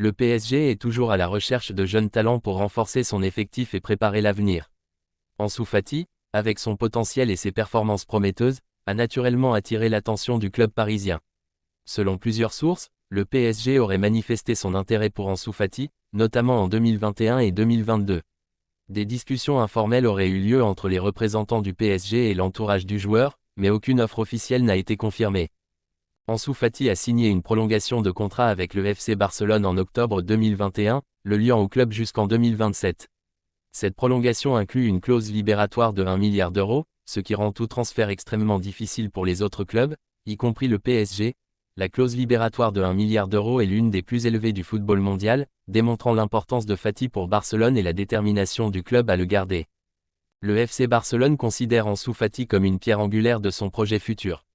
Le PSG est toujours à la recherche de jeunes talents pour renforcer son effectif et préparer l'avenir. Ansu Fati, avec son potentiel et ses performances prometteuses, a naturellement attiré l'attention du club parisien. Selon plusieurs sources, le PSG aurait manifesté son intérêt pour Ansu Fati, notamment en 2021 et 2022. Des discussions informelles auraient eu lieu entre les représentants du PSG et l'entourage du joueur, mais aucune offre officielle n'a été confirmée. Ansu Fati a signé une prolongation de contrat avec le FC Barcelone en octobre 2021, le liant au club jusqu'en 2027. Cette prolongation inclut une clause libératoire de 1 milliard d'euros, ce qui rend tout transfert extrêmement difficile pour les autres clubs, y compris le PSG. La clause libératoire de 1 milliard d'euros est l'une des plus élevées du football mondial, démontrant l'importance de Fati pour Barcelone et la détermination du club à le garder. Le FC Barcelone considère Ansu Fati comme une pierre angulaire de son projet futur.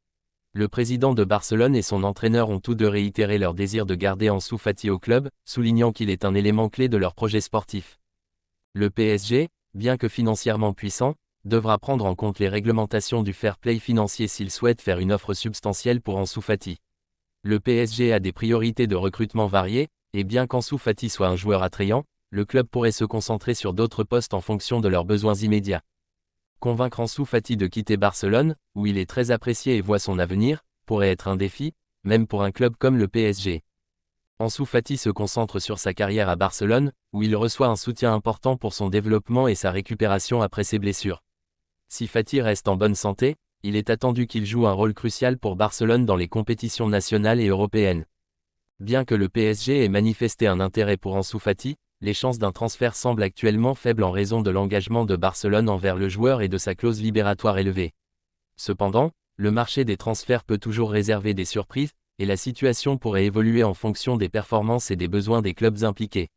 Le président de Barcelone et son entraîneur ont tous deux réitéré leur désir de garder Ansu Fati au club, soulignant qu'il est un élément clé de leur projet sportif. Le PSG, bien que financièrement puissant, devra prendre en compte les réglementations du fair play financier s'il souhaite faire une offre substantielle pour Ansu Fati. Le PSG a des priorités de recrutement variées, et bien qu'Ansu Fati soit un joueur attrayant, le club pourrait se concentrer sur d'autres postes en fonction de leurs besoins immédiats. Convaincre Ansu Fati de quitter Barcelone, où il est très apprécié et voit son avenir, pourrait être un défi, même pour un club comme le PSG. Ansu Fati se concentre sur sa carrière à Barcelone, où il reçoit un soutien important pour son développement et sa récupération après ses blessures. Si Fati reste en bonne santé, il est attendu qu'il joue un rôle crucial pour Barcelone dans les compétitions nationales et européennes. Bien que le PSG ait manifesté un intérêt pour Ansu Fati, les chances d'un transfert semblent actuellement faibles en raison de l'engagement de Barcelone envers le joueur et de sa clause libératoire élevée. Cependant, le marché des transferts peut toujours réserver des surprises, et la situation pourrait évoluer en fonction des performances et des besoins des clubs impliqués.